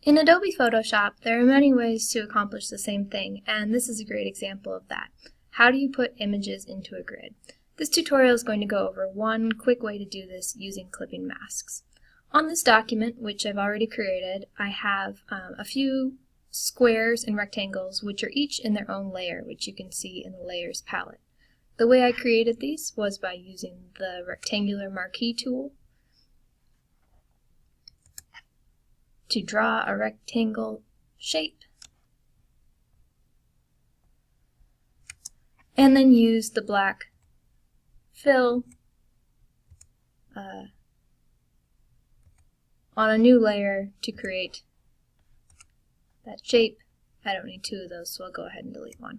In Adobe Photoshop, there are many ways to accomplish the same thing, and this is a great example of that. How do you put images into a grid? This tutorial is going to go over one quick way to do this using clipping masks. On this document, which I've already created, I have a few squares and rectangles which are each in their own layer, which you can see in the Layers palette. The way I created these was by using the rectangular marquee tool to draw a rectangle shape, and then use the black fill on a new layer to create that shape. I don't need two of those, so I'll go ahead and delete one.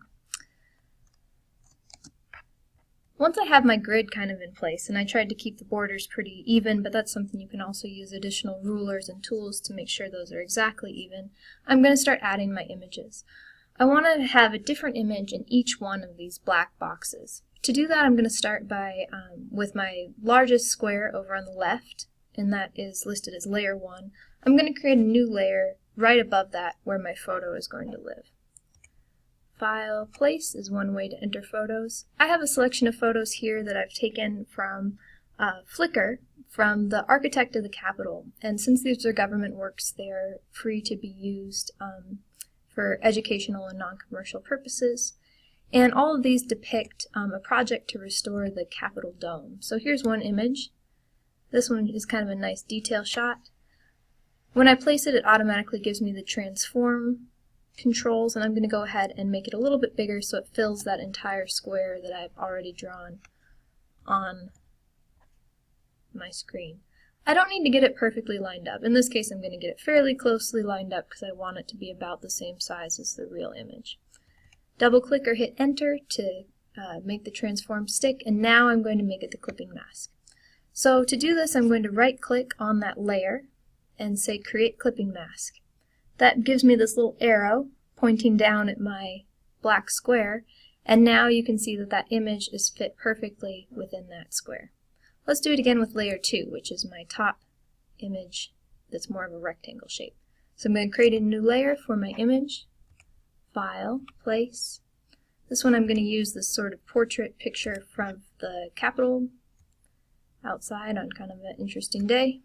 Once I have my grid kind of in place, and I tried to keep the borders pretty even, but that's something you can also use additional rulers and tools to make sure those are exactly even, I'm going to start adding my images. I want to have a different image in each one of these black boxes. To do that, I'm going to start by with my largest square over on the left, and that is listed as layer 1. I'm going to create a new layer right above that where my photo is going to live. File, Place is one way to enter photos. I have a selection of photos here that I've taken from Flickr from the architect of the Capitol, and since these are government works, they're free to be used for educational and non-commercial purposes. And all of these depict a project to restore the Capitol dome. So here's one image. This one is kind of a nice detail shot. When I place it, it automatically gives me the transform controls, and I'm going to go ahead and make it a little bit bigger so it fills that entire square that I've already drawn on my screen. I don't need to get it perfectly lined up. In this case, I'm going to get it fairly closely lined up because I want it to be about the same size as the real image. Double click or hit enter to make the transform stick, and now I'm going to make it the clipping mask. So to do this, I'm going to right click on that layer and say create clipping mask. That gives me this little arrow pointing down at my black square, and now you can see that that image is fit perfectly within that square. Let's do it again with layer 2, which is my top image that's more of a rectangle shape. So I'm going to create a new layer for my image, File, Place. This one I'm going to use this sort of portrait picture from the Capitol outside on kind of an interesting day.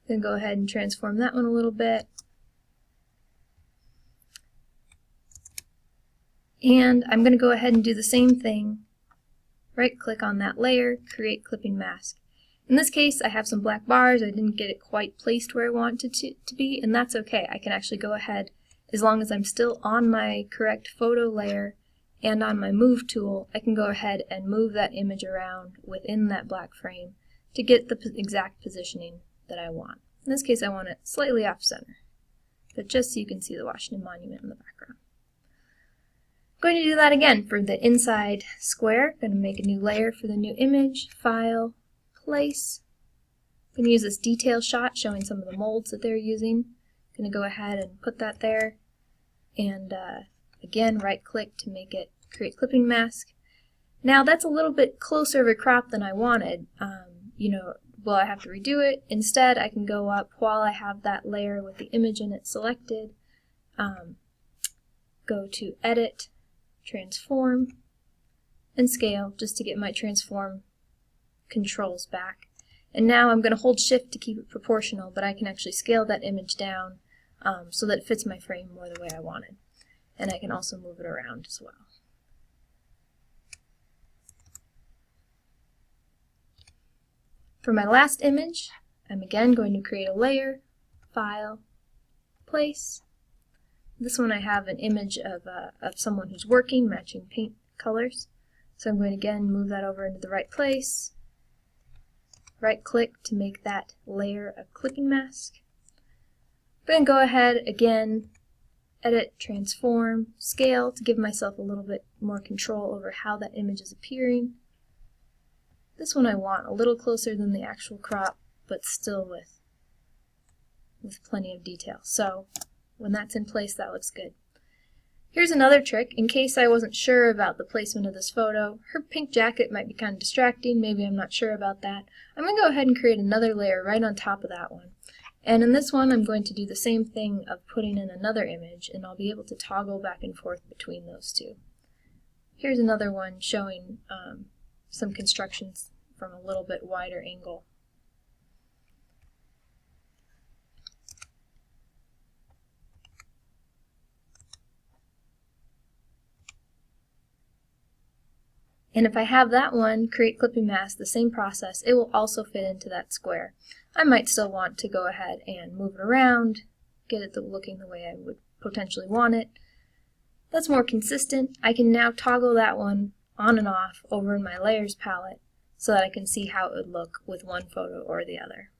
Then go ahead and transform that one a little bit. And I'm going to go ahead and do the same thing. Right click on that layer, create clipping mask. In this case, I have some black bars. I didn't get it quite placed where I wanted it to be, and that's okay. I can actually go ahead, as long as I'm still on my correct photo layer and on my move tool, I can go ahead and move that image around within that black frame to get the exact positioning that I want. In this case, I want it slightly off center, but just so you can see the Washington Monument in the background. I'm going to do that again for the inside square. I'm going to make a new layer for the new image, File, Place. I'm going to use this detail shot showing some of the molds that they're using. I'm going to go ahead and put that there, and again right click to make it create clipping mask. Now that's a little bit closer of a crop than I wanted. Will I have to redo it? Instead, I can go up while I have that layer with the image in it selected, go to Edit, Transform, and Scale just to get my transform controls back. And now I'm going to hold Shift to keep it proportional, but I can actually scale that image down so that it fits my frame more the way I wanted. And I can also move it around as well. For my last image, I'm again going to create a layer, File, Place. This one I have an image of someone who's working, matching paint colors. So I'm going to again move that over into the right place. Right click to make that layer a clipping mask. I'm going to go ahead again, Edit, Transform, Scale to give myself a little bit more control over how that image is appearing. This one I want a little closer than the actual crop, but still with plenty of detail. So when that's in place, that looks good. Here's another trick, in case I wasn't sure about the placement of this photo. Her pink jacket might be kind of distracting, maybe I'm not sure about that. I'm going to go ahead and create another layer right on top of that one. And in this one I'm going to do the same thing of putting in another image, and I'll be able to toggle back and forth between those two. Here's another one showing some constructions from a little bit wider angle. And if I have that one, create clipping mask, the same process, it will also fit into that square. I might still want to go ahead and move it around, get it looking the way I would potentially want it. That's more consistent. I can now toggle that one on and off over in my layers palette so that I can see how it would look with one photo or the other.